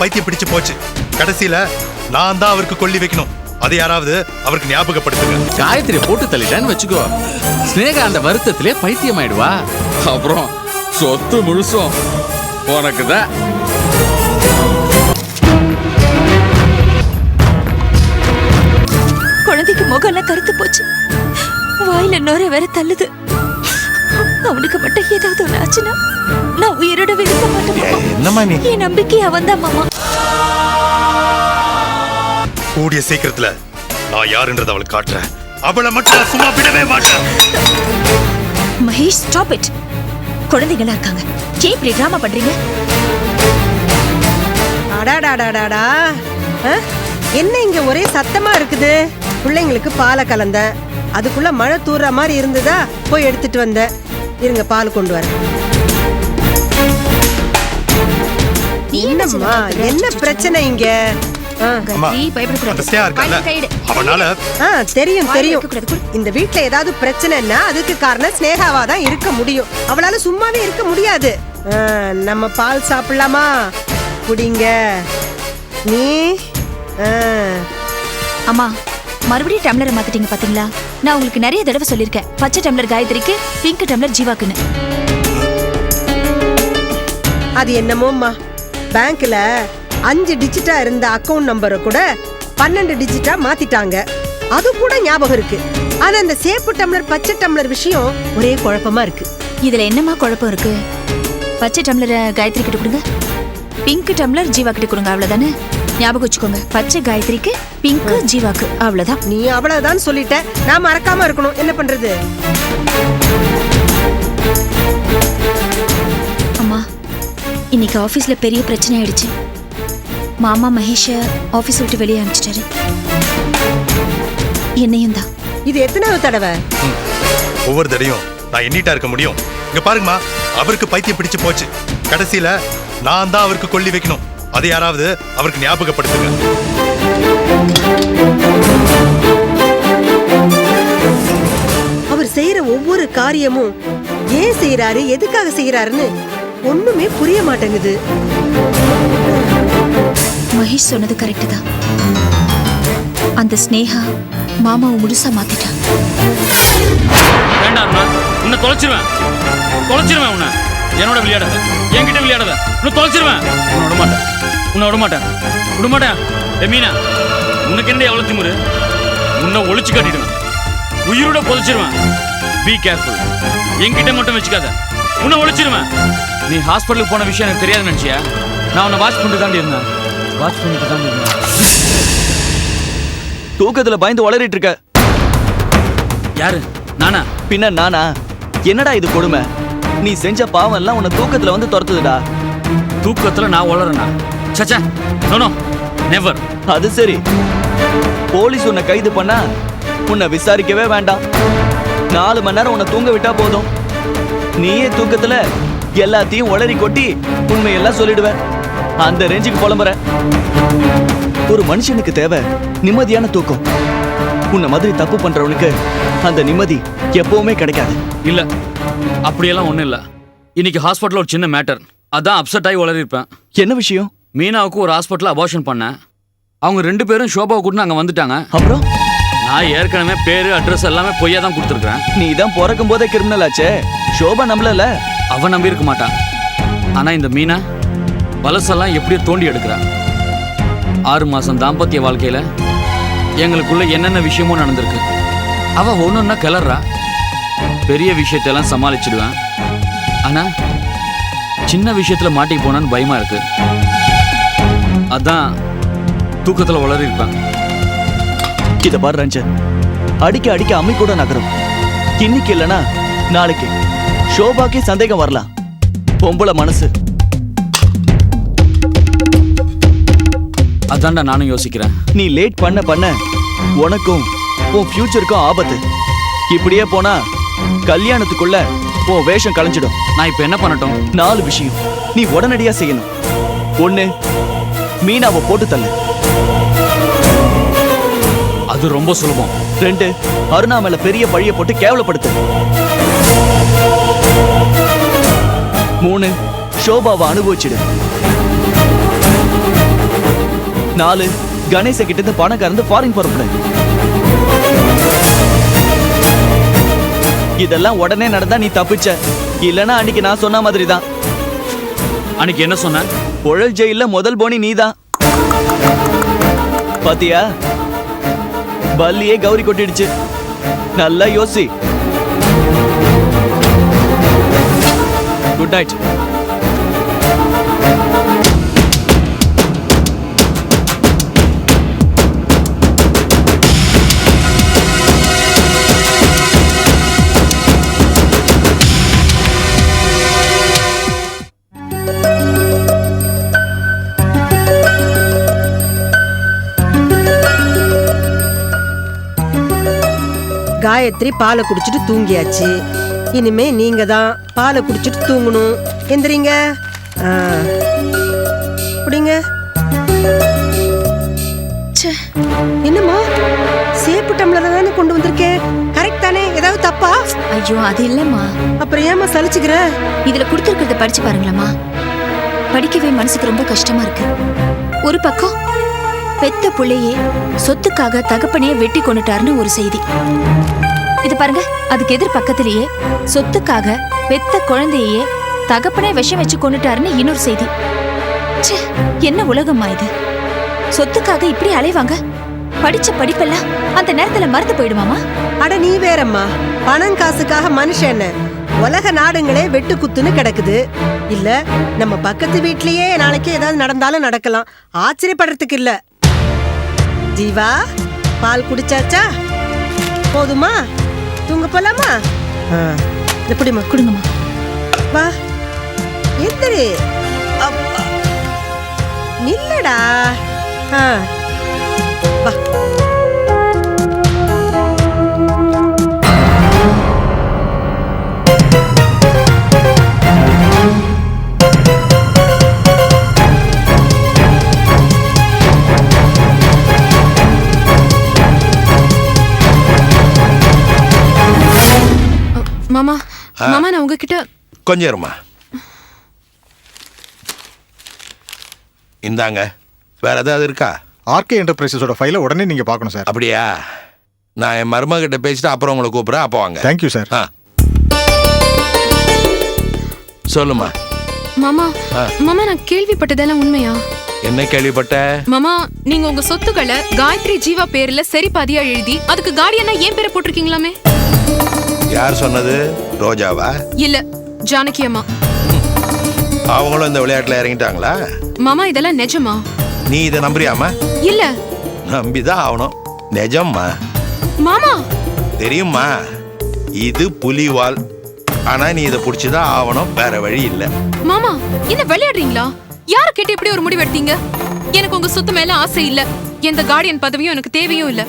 பைத்தியம் பிடிச்சு போச்சு. கடைசியில நான் தான் அவருக்கு கொல்லி வைக்கணும். அதை யாராவது அவருக்கு ஞாபகப்படுத்துங்க. காயத்ரி போட்டு தள்ளிட்டான்னு வச்சுக்கோ, ஸ்னேகா அந்த வருத்தத்திலே பைத்தியம் ஆயிடுவா. அப்புறம் சொத்து முழுசும் உனக்குதான். குழந்தைக்கு முகம்லாம் கருத்து போச்சு, வாயில நோர வேற தள்ளுது. அவனுக்கு மட்டும் ஏதாவது ஒண்ணு ஆச்சுன்னா நான் உயிரோடவே இருக்க மாட்டேன். என்னம்மா நீ? என் நம்பிக்கை அவன் தான் மாமா. கூடிய சீக்கிரத்துல நான் யாருன்றத அவளுக்கு காட்டுறேன். அவளை மட்டும் சும்மா விடவே மாட்டேன். Mahesh, stop it. குழந்தைகளா இருக்காங்க, ஏன் இப்படி டிராமா பண்றீங்க? அடாடாடாடாடா, என்ன இங்க ஒரே சத்தமா இருக்குது? பிள்ளைங்களுக்கு பாலை கலந்த, அதுக்குள்ள மழை தூர்ற மாதிரி இருந்ததா, போய் எடுத்துட்டு வந்த. இருங்க, பால் கொண்டு வரேன். என்னம்மா, என்ன பிரச்சனை இங்க? தெரியும் தெரியும், இந்த வீட்டுல ஏதாவது பிரச்சனைன்னா அதுக்கு காரணம் ஸ்னேகாவா தான் இருக்க முடியும். அவளால சும்மாவே இருக்க முடியாது. நம்ம பால் சாப்பிடலாமா? குடிங்க. நீ அம்மா, மறுபடியும் டம்ளரை மாத்திட்டீங்க பாத்தீங்களா? நான் உங்களுக்கு நிறைய தடவை சொல்லிருக்கேன், பச்சை டம்ளர் காயத்ரிக்கு, பிங்க் டம்ளர் ஜீவாக்குன்னு. அது என்னமோம்மா, பேங்க்ல 5 டிஜிட்டா இருந்த அக்கவுண்ட் நம்பரை கூட 12 டிஜிட்டா மாத்திட்டாங்க. அது கூட ஞாபகம் இருக்கு. ஆனா அந்த சேப்பு டம்ளர் பச்சை டம்ளர் விஷயம் ஒரே குழப்பமா இருக்கு. இதுல என்னமா குழப்பம் இருக்கு? பச்சை டம்ளரை காயத்ரி கிட்ட கொடுங்க, பிங்க் டம்ளர் ஜீவா கிட்ட கொடுங்க, அவ்வளவுதானே? ஞாபகம் வச்சுக்கோங்க, பச்சை காயத்ரிக்கு, பிங்க் ஜீவாக்கு, அவ்வளவுதான். நீ அவ்வளவுதான் சொல்லிட்ட, நான் மறக்காம இருக்கணும். என்ன பண்றது? அம்மா, இன்னைக்கு ஆபீஸ்ல பெரிய பிரச்சனை ஆயிடுச்சு. மாமா மகேஷ ஆபீஸ் விட்டு வெளியே அனுப்பிச்சிட்டாரு, என்னையும் தான். இது எத்தனாவது தடவை? ஒவ்வொரு தடையும் நான் எண்ணிட்டா இருக்க முடியும். இங்க பாருங்கம்மா, அவருக்கு பைத்தியம் பிடிச்சு போச்சு. கடைசியில நான் தான் அவருக்கு கொல்லி வைக்கணும். அதை யாராவது அவருக்கு ஞாபகப்படுத்துங்க. அவர் செய்யற ஒவ்வொரு காரியமும் ஏன் செய்யறாரு, எதுக்காக செய்யறாருன்னு ஒண்ணுமே புரிய மாட்டேங்குது. மகேஷ் சொன்னது கரெக்ட் தான். அந்த ஸ்னேகா மாமாவை முழுசா மாத்திட்டா. வேண்டாம்மா, உன்னை தொலைச்சிருவேன். உன்னை என்னோட விளையாடாத, என்கிட்ட விளையாடாத. உன்னை தொலைச்சிருவேன். உன்னை விட மாட்டேன். மீனா, உனக்கு என்ன எவ்வளவு திமுரு? உன்னை ஒளிச்சு காட்டிடுவேன், உயிரோட புதைச்சிருவேன். பி கேர்ஃபுல், என்கிட்ட மட்டும் வச்சுக்காத. உன்னை ஒளிச்சிருவேன். நீ ஹாஸ்பிட்டலுக்கு போன விஷயம் எனக்கு தெரியாது நினைச்சியா? நான் உன்னை வாட்ச் பண்ணிட்டு தாண்டி இருந்தேன். தூக்கத்துல பயந்து வளரிட்டு இருக்க. யாரு? நானா? பின்ன நானா? என்னடா இது கொடுமை? நீ செஞ்ச பாவம் எல்லாம் உன்னை தூக்கத்துல வந்து துரத்துதுடா. தூக்கத்துல நான் வளரனா? சச்சா, நோ, நெவர். அது சரி, போலீஸ் உன்னை கைது பண்ணா உன்னை விசாரிக்கவே வேண்டாம். 4 மணி நேரம் உன்னை தூங்க விட்டா போதும். நீயே தூக்கத்துல எல்லாத்தையும் உளறி கொட்டி உண்மையெல்லாம் சொல்லிடுவேன். அந்த ரேஞ்சுக்கு புலம்புற. ஒரு மனுஷனுக்கு தேவை நிம்மதியான தூக்கம். உன்னை மாதிரி தப்பு பண்றவனுக்கு அந்த நிம்மதி எப்பவுமே கிடைக்காது. இல்ல, அப்படியெல்லாம் ஒண்ணும் இல்ல. இன்னைக்கு ஹாஸ்பிட்டல் ஒரு சின்ன மேட்டர், அதான் அப்செட் ஆகி வளரி இருப்பேன். என்ன விஷயம்? மீனாவுக்கு ஒரு ஹாஸ்பிட்டல் அபார்ஷன் பண்ணேன். அவங்க 2 பேரும் ஷோபாவை கூட்டு அங்க வந்துட்டாங்க. அப்புறம் நான் ஏற்கனவே பேரு அட்ரஸ் எல்லாமே பொய்யா தான் கொடுத்துருக்கேன். நீ தான் பிறக்கும் போதே கிரிமினல் ஆச்சே. ஷோபா நம்பல. அவன் நம்பி இருக்க மாட்டான். ஆனா இந்த மீனா பலசெல்லாம் எப்படியோ தோண்டி எடுக்கிறான். 6 மாசம் தாம்பத்திய வாழ்க்கையில எங்களுக்குள்ள என்னென்ன விஷயமும் நடந்திருக்கு. அவ ஒன்னொன்னா கிளறா. பெரிய விஷயத்தெல்லாம் சமாளிச்சிடுவேன். ஆனா சின்ன விஷயத்துல மாட்டிக்கு போனான்னு பயமா இருக்கு. அதான் தூக்கத்துல வளரி இருப்பேன். இத பாரு ரஞ்சன், அடிக்க அடிக்க அம்மி கூட நகரும். இன்னைக்கு இல்லனா நாளைக்கு ஷோபாக்கே சந்தேகம் வரலாம். பொம்பளை மனசு. அதான்டா நானும் யோசிக்கிறேன். நீ லேட் பண்ண உனக்கும் உன் ஃபியூச்சருக்கும் ஆபத்து. இப்படியே போனா கல்யாணத்துக்குள்ள உன் வேஷம் கலைஞ்சிடும். நான் இப்ப என்ன பண்ணட்டும்? 4 விஷயம் நீ உடனடியா செய்யணும். 1, மீனாவை போட்டு தள்ளு. அது ரொம்ப சுலபம். 2, அருணா மேல பெரிய பழிய போட்டு கேவலப்படுத்து. 3, ஷோபாவை அனுபவிச்சிடு. 4 கணேச கிட்ட இருந்து பணம் கறந்து ஃபாரின் புறப்படு. இதெல்லாம் உடனே நடந்தா நீ தப்பிச்ச. இல்லனா அன்னைக்கு நான் சொன்ன மாதிரி தான். அன்னைக்கு என்ன சொன்ன? புழல் ஜெயில முதல் போனி நீதான். பாத்தியா, பல்லியே கௌரி கொட்டிடுச்சு. நல்லா யோசி. Good night. காயத்ரி பாலை குடிச்சிட்டு தூங்கியாச்சு. இனிமே நீங்க தான் பாலை குடிச்சிட்டு தூங்கணும். எந்திரிங்க. குடிங்க. என்னம்மா, சேப்பு டம்ளர் தானே கொண்டு வந்திருக்கேன். கரெக்ட் தானே? ஏதாவது தப்பா? ஐயோ அது இல்லம்மா, அப்புறம் ஏமா சலிச்சுக்கிற? இதுல கொடுத்துருக்கிறத படிச்சு பாருங்களம்மா. படிக்கவே மனசுக்கு ரொம்ப கஷ்டமா இருக்கு. ஒரு பக்கம் பெத்த புள்ளையே சொத்துக்காக தகப்பனையே வெட்டி கொண்டுட்டாருன்னு ஒரு செய்தி. இது பாருங்க, அதுக்கு எதிர் பக்கத்திலேயே சொத்துக்காக பெத்த குழந்தையே தகப்பனே விஷம் வச்சு கொண்டுட்டாருன்னு இன்னொரு செய்தி. ச்சே, என்ன உலகம்மா இது? சொத்துக்காக இப்படி அலைவாங்க. படிச்ச படிப்பெல்லாம் அந்த நேரத்துல மறந்து போயிடுமாமா? அட நீ வேறம்மா, பணம் காசுக்காக மனுஷன் என்ன உலக நாடுங்களே வெட்டு குத்துன்னு கிடக்குது. இல்ல நம்ம பக்கத்து வீட்லயே நாளைக்கு ஏதாவது நடந்தாலும் நடக்கலாம். ஆச்சரியப்படுறதுக்கு இல்ல. ஜீவா, பால் குடிச்சாச்சா? போதுமா? தூங்க போலாமா? எப்படிமா? கொடுங்கம்மா. வா, எந்திரி. அப்பா, நில்லடா. வா. மாமா, மாமா நான் உங்ககிட்ட கொஞ்சம் இருமா. இந்தாங்க, வேற ஏதாவது இருக்கா? ஆர்கே என்டர்பிரைசஸோட ஃபைலை உடனே நீங்க பார்க்கணும் சார். அப்படியா? நான் என் மருமகிட்ட பேசிட்டு அப்புறம் உங்களை கூப்பிடுறேன். அப்போ வாங்க. Thank you sir. சொல்லுமா. மாமா, மாமா நான் கேள்விப்பட்டதெல்லாம் உண்மையா? என்ன கேள்விப்பட்ட? மாமா, நீங்க உங்க சொத்துக்களை காயத்ரி ஜீவா பேர்ல சரி பாதியா எழுதி அதுக்கு கார்டியனா ஏன் பேரை போட்டிருக்கீங்களாமே? யார் சொன்னது? ரோஜாவா? இல்ல, ஜானகி அம்மா. அவங்களும் இந்த விளையாட்டுல இறங்கிட்டாங்களா? மாமா இதெல்லாம் நிஜமா? நீ இதை நம்புறியாமா? இல்ல. நம்பிதான் ஆகணும். நிஜம்மா. மாமா தெரியுமா, இது புலிவால். ஆனா நீ இதை புடிச்சுதான் ஆகணும், வேற வழி இல்ல. மாமா என்ன விளையாடுறீங்களா? யார கேட்டு இப்படி ஒரு முடிவு எடுத்தீங்க? எனக்கு உங்க சொத்து மேல ஆசை இல்ல. எந்த கார்டியன் பதவியும் எனக்கு தேவையும் இல்ல.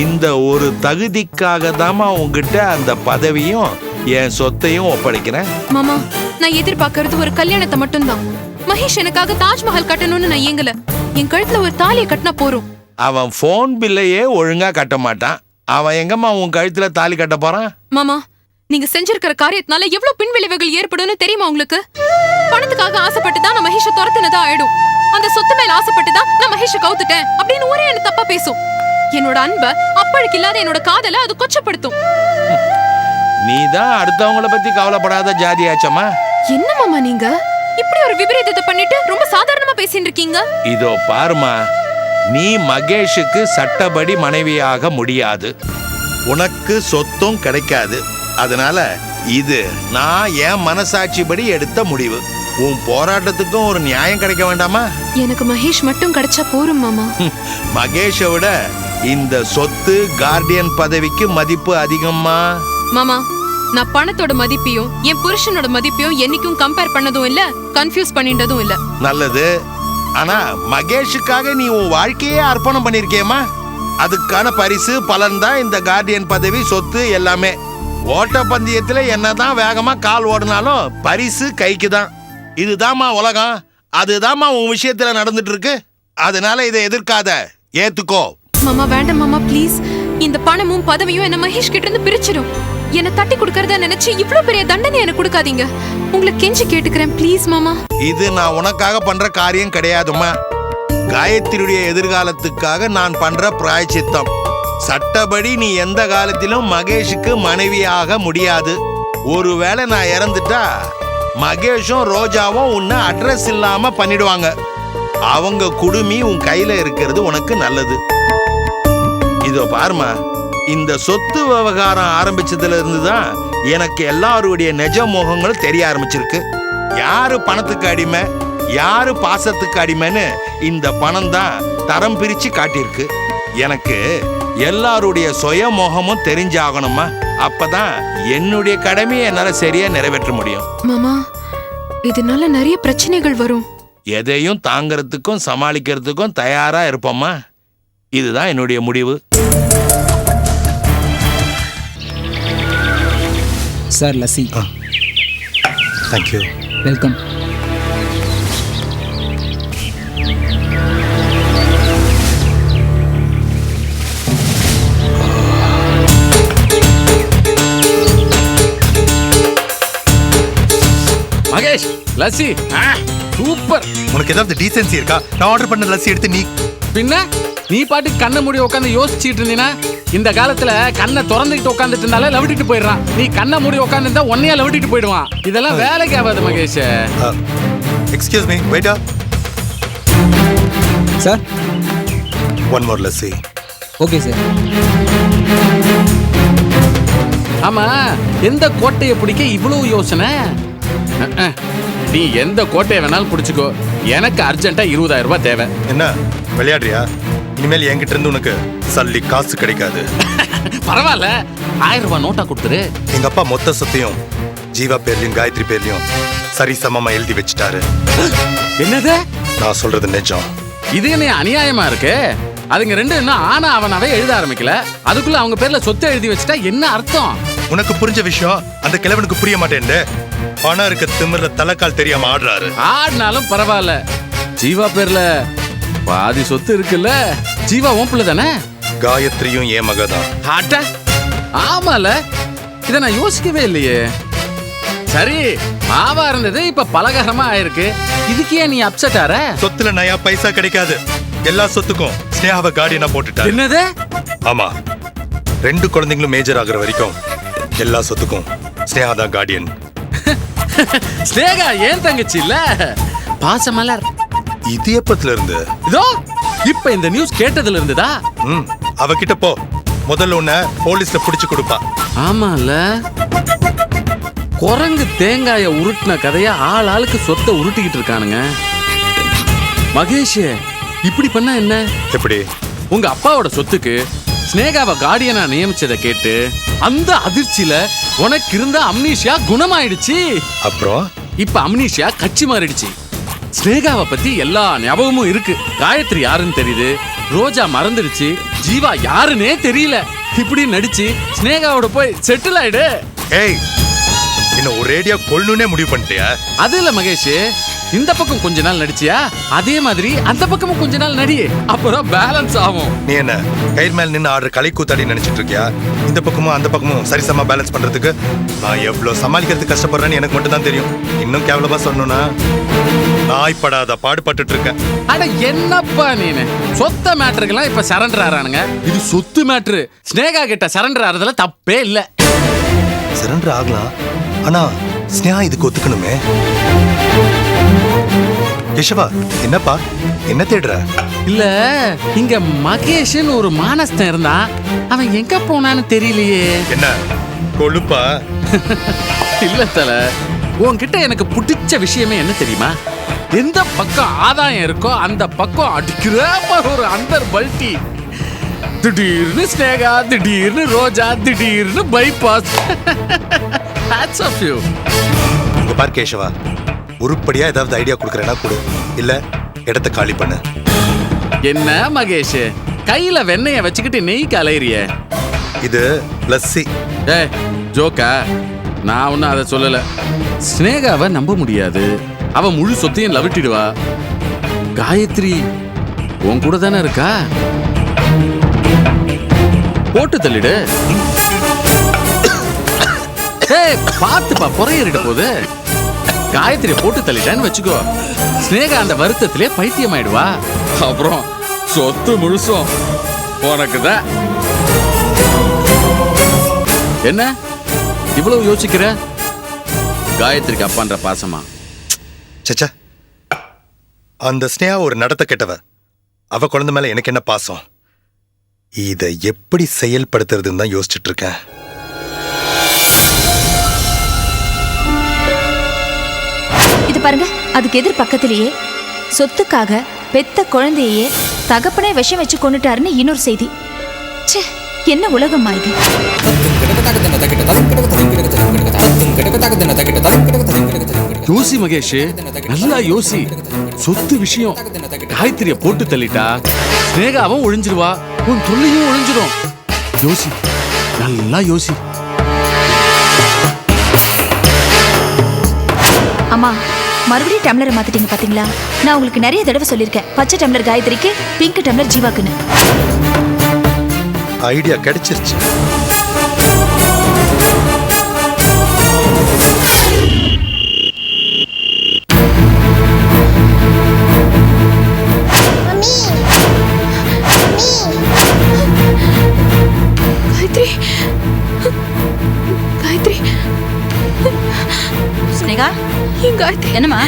இந்த ஒரு தகுதிக்காக தாமா உங்ககிட்ட அந்த பதவியும் என் சொத்தையும் ஒப்படைக்கிறேன். மாமா, நான் எதிர்பார்க்கறது ஒரு கல்யாணத்தை மட்டும்தான். மகேஷ் எனக்காக தாஜ்மஹால் கட்டணும்னு நான் ஏங்கல. என் கழுத்துல ஒரு தாலியை கட்டினா போறோம். அவன் போன் பில்லையே ஒழுங்கா கட்ட மாட்டான். அவன் எங்கம்மா உன் கழுத்துல தாலி கட்ட போறான்? மாமா, நீங்க செஞ்சிருக்கிற காரியத்தினால எவ்வளவு பின்விளைவுகள் ஏற்படும்னு தெரியுமா உங்களுக்கு? பணத்துக்காக ஆசைப்பட்டுதான் நான் மகேஷ துரத்துனதா ஆயிடும். அந்த சொத்து மேல ஆசைப்பட்டுதான் நான் மகேஷ கவுத்துட்டேன் அப்படின்னு ஒரே என்ன தப்பா பேசும். என்னோட அன்ப அப்பழுக்கு இல்லாத என்னோட காதல அது கொச்சப்படுத்தும். நீதான் அடுத்தவங்கள பத்தி கவலைப்படாத ஜாதியாச்சம்மா. என்ன மாமா நீங்க இப்படி ஒரு விபரீதத்தை பண்ணிட்டு ரொம்ப சாதாரணமா பேசிட்டு இருக்கீங்க? இதோ பாருமா, நீ மகேஷுக்கு சட்டப்படி மனைவியாக முடியாது. உனக்கு சொத்தும் கிடைக்காது. அதனால இது நான் என் மனசாட்சிப்படி எடுத்த முடிவு. உன் போராட்டத்துக்கும் ஒரு நியாயம் கிடைக்க வேண்டாமா? எனக்கு மகேஷ் மட்டும் கிடைச்சா போரும் மாமா. மகேஷை விட இந்த சொத்து கார்டியன் பதவிக்கு மதிப்பு அதிகம்மா. மாமா, நான் பணத்தோட மதிப்பையும் என் புருஷனோட மதிப்பையும் என்னைக்கும் கம்பேர் பண்ணதும் இல்ல, கன்ஃபியூஸ் பண்ணிட்டதும் இல்ல. நல்லது. ஆனா மகேஷுக்காக நீ உன் வாழ்க்கையே அர்ப்பணம் பண்ணிருக்கேமா. அதுக்கான பரிசு பலன் தான் இந்த கார்டியன் பதவி, சொத்து எல்லாமே. ஓட்ட பந்தயத்துல என்னதான் வேகமா கால் ஓடினாலும் பரிசு கைக்கு தான். இதுதாம்மா உலகம். அதுதாம்மா உன் விஷயத்துல நடந்துட்டு இருக்கு. அதனால இதை எதிர்க்காத, ஏத்துக்கோ. மாமா வேண்டாம் மாமா, ப்ளீஸ். இந்த பணமும் பதவியும் என்ன மகேஷ் கிட்ட இருந்து பிரிச்சிடும். என்ன தட்டி கொடுக்கறத நினைச்சு இவ்ளோ பெரிய தண்டனை எனக்கு கொடுக்காதீங்க. உங்களை கெஞ்சி கேட்டுக்கிறேன் ப்ளீஸ் மாமா. இது நான் உனக்காக பண்ற காரியம் கிடையாதும்மா. காயத்ரியுடைய எதிர்காலத்துக்காக நான் பண்ற பிராயச்சித்தம். சட்டப்படி நீ எந்த காலத்திலும் மகேஷுக்கு மனைவியாக முடியாது. ஒருவேளை நான் இறந்துட்டா மகேஷும் ரோஜாவும் உன்னை அட்ரஸ் இல்லாம பண்ணிடுவாங்க. அவங்க குடுமி உன் கையில இருக்கிறது உனக்கு நல்லது. இதோ பாருமா, இந்த சொத்து விவகாரம் ஆரம்பிச்சதுல இருந்துதான் எனக்கு எல்லாருடைய நிஜ முகங்களும் தெரிய ஆரம்பிச்சிருக்கு. யாரு பணத்துக்கு அடிமை, யாரு பாசத்துக்கு அடிமைன்னு இந்த பணம் தான் தரம் பிரிச்சு காட்டியிருக்கு. எனக்கு எல்லாருடைய சுய முகமும் தெரிஞ்சாகணுமா. அப்பதான் என்னுடைய கடமையை என்னால சரியா நிறைவேற்ற முடியும். மாமா, இதனால நிறைய பிரச்சனைகள் வரும். எதையும் தாங்கிறதுக்கும் சமாளிக்கிறதுக்கும் தயாரா இருப்போம்மா. இதுதான் என்னுடைய முடிவு. Sir lassi. Thank you. Welcome. Mahesh lassi super. உனக்கு ஏதாவது டீசென்சி இருக்கா? நான் ஆர்டர் பண்ண லஸ்ஸி எடுத்து நீ பின்ன நீ பாட்டுக்கு கண்ணை மூடி உட்காந்து யோசிச்சுட்டு இருந்தீனா இந்த காலத்துல கண்ணை திறந்துக்கிட்டு உட்காந்துட்டு இருந்தாலே லவிட்டிட்டு போயிடுறான். நீ கண்ணை மூடி உட்காந்துருந்தா ஒன்னையா லவிட்டிட்டு போயிடுவான். இதெல்லாம் வேலைக்கு ஆகாது மகேஷ். எக்ஸ்கியூஸ் மீ, வெயிட்டா. Sir one more lassi. Okay sir. ஆமா, எந்த கோட்டையை பிடிக்க இவ்வளவு யோசனை? நீ எந்த கோட்டையை வேணாலும் பிடிச்சுக்கோ. எனக்கு அர்ஜென்ட்டா 20,000 ரூபாய் தேவை. என்ன விளையாடுறியா? இனிமேல் என்கிட்ட இருந்து உனக்கு சல்லி காசு கிடைக்காது. பரவாயில்ல, 1000 ரூபாய் நோட்டா கொடுத்துரு. எங்க அப்பா மொத்த சொத்தையும் ஜீவா பேர்லயும் காயத்ரி பேர்லயும் சரி சமமா எழுதி வச்சுட்டாரு. என்னது? நான் சொல்றது நிஜம். இது என்ன அநியாயமா இருக்கு? அதுங்க ரெண்டு இன்னும் ஆனா அவனாவே எழுத ஆரம்பிக்கல, அதுக்குள்ள அவங்க பேர்ல சொத்தை எழுதி வச்சுட்டா என்ன அர்த்தம்? உனக்கு புரிஞ்ச விஷயம் அந்த கிழவனுக்கு புரிய மாட்டேன். பணம் இருக்க திமிர்ல தலைக்கால் தெரியாம ஆடுறாரு. ஆடினாலும் பரவாயில்ல, ஜீவா பேர்ல பாதி சொத்து இருக்குல்ல. ஜீவா ஓம்புல தானே? காயத்ரியும் என் மகதான். ஆட்ட ஆமால, இத நான் யோசிக்கவே இல்லையே. சரி, மாவா இருந்தது இப்ப பலகாரமா ஆயிருக்கு. இதுக்கு ஏன் நீ அப்செட் ஆற? சொத்துல நயா பைசா கிடைக்காது. எல்லா சொத்துக்கும் ஸ்னேகாவை கார்டியனா போட்டுட்டாரு. என்னது? ஆமா, 2 குழந்தைங்களும் மேஜர் ஆகுற வரைக்கும் எல்லா சொத்துக்கும் ஸ்னேகா தான் கார்டியன். ஸ்னேகா ஏன் தங்கச்சி இல்ல? பாசமலர். இது எப்பத்துல இருந்து? இதோ இப்ப இந்த நியூஸ் கேட்டதுல இருந்துதா? அவகிட்ட போ, முதல்ல உன்னை போலீஸ்ல புடிச்சு கொடுப்பா. ஆமால, குரங்கு தேங்காய உருட்டின கதையா ஆள் ஆளுக்கு சொத்தை உருட்டிக்கிட்டு இருக்கானுங்க. மகேஷ், இப்படி பண்ணா என்ன? எப்படி? உங்க அப்பாவோட சொத்துக்கு ஸ்னேகாவை கார்டியனா நியமிச்சதை கேட்டு அந்த அதிர்ச்சியில உனக்கு இருந்த அம்னீஷியா குணமாயிடுச்சு. அப்புறம் இப்ப அம்னீஷியா கட்சி மாறிடுச்சு. ஸ்னேகாவை பத்தி எல்லா ஞாபகமும் இருக்கு. காயத்ரி யாருன்னு தெரியுது, ரோஜா மறந்துடுச்சு, ஜீவா யாருன்னே தெரியல. இப்படி நடிச்சு ஸ்னேகாவோட போய் செட்டில் ஆயிடு. ஏய், என்ன ஒரேடியா கொல்லணும்னே முடிவு பண்ணிட்டியா? அது இல்ல மகேஷ், இந்த பக்கம் கொஞ்ச நாள் நடிச்சியா, அதே மாதிரி அந்த பக்கமும் கொஞ்ச நாள் நடி, அப்புறம் பேலன்ஸ் ஆகும். நீ என்ன கயிறு மேல் நின்று ஆடுற கலை கூத்தாடி நினைச்சிட்டு இருக்கியா? இந்த பக்கமும் அந்த பக்கமும் சரிசமா பேலன்ஸ் பண்றதுக்கு நான் எவ்வளவு சமாளிக்கிறதுக்கு கஷ்டப்படுறேன்னு எனக்கு மட்டும் தான் தெரியும். இன்னும் கேவலமா சொன்னா நாய்ப்படாத பாடுபட்டு இருக்கேன். அட என்னப்பா நீனு, சொத்த மேட்டருக்கெல்லாம் இப்ப சரண்டர் ஆறானுங்க. இது சொத்து மேட்ரு. ஸ்னேகா கிட்ட சரண்டர் ஆறதுல தப்பே இல்ல. சரண்டர் ஆகலாம், ஆனா ஸ்னேகா இதுக்கு ஒத்துக்கணுமே. கேஷவா, என்னப்பா என்ன தேடுற? இல்ல, இங்க மகேஷ்னு ஒரு மானஸ்தன் இருந்தான், அவன் எங்க போனான்னு தெரியலையே. என்ன கொழுப்பா? இல்ல தல, உன்கிட்ட எனக்கு பிடிச்ச விஷயமே என்ன தெரியுமா? எந்த பக்கம் ஆதாயம் இருக்கோ அந்த பக்கம் அடிக்கிற ஒரு அண்டர் பல்டி. திடீர்னு ஸ்னேகா, திடீர்னு ரோஜா, திடீர்னு பைபாஸ். Hats off you. இங்க பார் கேஷவா, உருப்படியா ஏதாவது ஐடியா கொடுக்கறேன்னா கொடு, இல்ல இடத்த காலி பண்ணு. என்ன மகேஷ், கையில வெண்ணெய வச்சுக்கிட்டு நெய் கலையறிய? இது லஸ்ஸி. ஏய், ஜோக்கா? நான் ஒன்னும் அதை சொல்லல. ஸ்னேகாவை நம்ப முடியாது, அவ முழு சொத்தையும் லவிட்டிடுவா. காயத்ரி உன் கூட தானே இருக்கா, போட்டு தள்ளிடு. ஏய் பாத்துப்பா புறையறிட போகுது. காயத்ரியை போட்டு தள்ளிட்டான்னு வச்சுக்கோ, ஸ்னேகா அந்த வருத்தத்திலே பைத்தியம் ஆயிடுவா. அப்புறம் சொத்து முழுசும் உனக்குதான். என்ன இவ்வளவு யோசிக்கிற? காயத்ரிக்கு அப்பான்ற பாசமா? சச்சா, அந்த ஸ்னேகா ஒரு நடத்த கெட்டவ. அவ குழந்தை மேல எனக்கு என்ன பாசம்? இதை எப்படி செயல்படுத்துறதுன்னு தான் யோசிச்சுட்டு இருக்கேன். இது பாருங்க, அதுக்கு எதிர் பக்கத்திலேயே சொத்துக்காக பெத்த குழந்தையே தகப்பனே விஷம் வச்சு கொண்டுட்டாருன்னு இன்னொரு செய்தி. ச்சே, என்ன உலகமா இது? யோசி மகேஷ், நல்லா யோசி. சொத்து விஷயம் காயத்ரிய போட்டு தள்ளிட்டா ஸ்னேகாவும் ஒழிஞ்சிருவா, உன் தொல்லையும் ஒழிஞ்சிடும். யோசி, நல்லா யோசி. அம்மா, மறுபடியும் டம்ளரை மாத்திட்டீங்க பாத்தீங்களா? நான் உங்களுக்கு நிறைய தடவை சொல்லியிருக்கேன், பச்சை டம்ளர் காயத்ரிக்கு, பிங்க் டம்ளர் ஜீவாக்குன்னு. ஐடியா கிடைச்சிருச்சு. காயத்ரி, காயத்ரி, ஸ்னேகா, ஏன் காயத்ரி? என்னம்மா?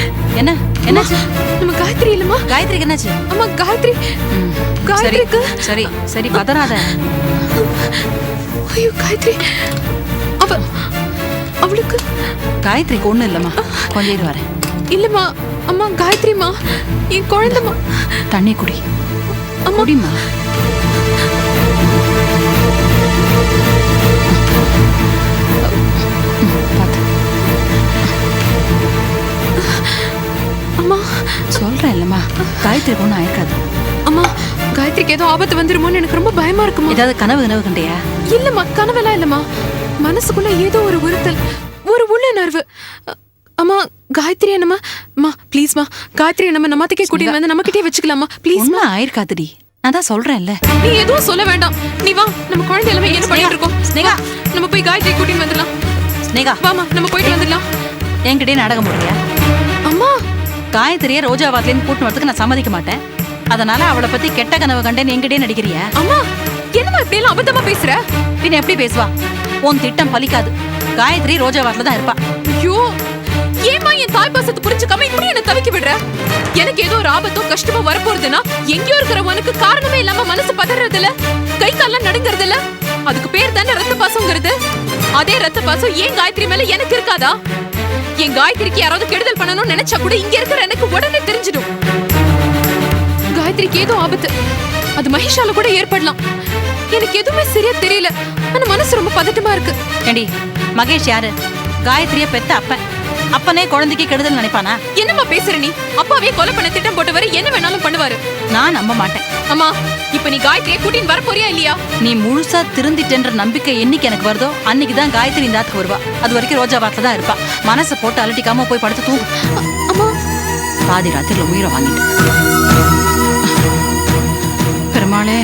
என்ன என்னாச்சு? நம்ம காயத்ரி இல்லம்மா. காயத்ரிக்கு என்னாச்சு? அம்மா காயத்ரி, காயத்ரிக்கு சரி சரி பதறாத. ஐயோ காயத்ரி, அவளுக்கு காயத்ரிக்கு ஒண்ணும் இல்லம்மா, கொஞ்சம் இரு வரேன். இல்லம்மா. அம்மா காயத்ரிமா, என் குழந்தைமா. தண்ணி குடி, குடிமா. அம்மா சொல்றேன் இல்லம்மா, காயத்ரிக்கு ஒன்றும் ஆயிருக்காது. அம்மா, காயத்ரிக்கு ஏதோ ஆபத்து வந்துருமோன்னு எனக்கு ரொம்ப பயமா இருக்குமா. ஏதாவது கனவு கண்டியா? இல்லம்மா, கனவெல்லாம் இல்லம்மா. மனசுக்குள்ள ஏதோ ஒரு உறுத்தல், ஒரு உள்ளுணர்வு. அம்மா காயத்ரி என்னம்மா, அம்மா ப்ளீஸ்மா, காயத்ரி நம்ம நம்மத்துக்கே கூட்டிட்டு வந்து நம்ம கிட்டே வச்சுக்கலாமா ப்ளீஸ்? ஒன்றும் ஆயிருக்காதுடி, நான் தான் சொல்றேன்ல. நீ எதுவும் சொல்ல வேண்டாம், நீ வா. நம்ம குழந்தை எல்லாமே என்ன பண்ணிட்டு இருக்கோம். ஸ்னேகா, நம்ம போய் காயத்ரி கூட்டிட்டு வந்துடலாம். ஸ்னேகா வாமா, நம்ம போயிட்டு வந்துடலாம். என்கிட்டயே நாடகம் போடுறியா? அம்மா, காயத்ரியை ரோஜாவாத்லேருந்து கூட்டின்னு வரதுக்கு நான் சம்மதிக்க மாட்டேன். அதனால அவளை பத்தி கெட்ட கனவு கண்டேன்னு என்கிட்டயே நடிக்கிறியா? அம்மா என்னம்மா இப்படி எல்லாம் அபத்தமா பேசுற? பின்ன எப்படி பேசுவா? உன் திட்டம் பலிக்காது. காயத்ரி ரோஜாவாத்ல தான் இருப்பா. ஐயோ, ஏமா என் தாய் பாசத்தை புரிஞ்சுக்காம இப்படி என்ன தவிக்க விடுற? எனக்கு ஏதோ ஒரு ஆபத்தோ கஷ்டமோ வரப்போறதுன்னா எங்கேயோ இருக்கிறவனுக்கு காரணமே இல்லாம மனசு பதறது இல்ல, கை கால்லாம் நடுங்கிறது இல்ல. அதுக்கு பேர் தானே ரத்த பாசம்ங்கிறது. அதே ரத்த பாசம் ஏன் காயத்ரி மேல எனக்கு இருக்காதா? என் காயத்ரிக்கு யாராவது கெடுதல் பண்ணணும்னு நினைச்சா கூட இங்க இருக்கிற எனக்கு உடனே தெரிஞ்சிடும். காயத்ரிக்கு ஏதோ ஆபத்து, அது மகேஷால கூட ஏற்படலாம். எனக்கு எதுவுமே சரியா தெரியல, ஆனா மனசு ரொம்ப பதட்டமா இருக்கு. ஏண்டி, மகேஷ் யாரு? காயத்ரிய பெத்த அப்பன். அப்பனே குழந்தைக்கு கெடுதல் நினைப்பானா? என்னம்மா பேசுற நீ? அப்பாவே கொலை பண்ண திட்டம் போட்டவரை என்ன வேணாலும் பண்ணுவாரு. நான் நம்ப மாட்டேன். அம்மா, இப்ப நீ காயத்ரியை கூட்டின்னு வர போறியா இல்லையா? நீ முழுசா திருந்திட்டேன்ற நம்பிக்கை என்னைக்கு எனக்கு வருதோ அன்னைக்கு தான் காயத்ரி இந்த ஆத்துக்கு வருவா. அது வரைக்கும் ரோஜாவாத்ல தான் இருப்பா. மனசை போட்டு அலட்டிக்காம போய் படுத்து தூங்கு. அம்மா, பாதி ராத்திரில உயிரை வாங்கிட்டு பெருமாளே.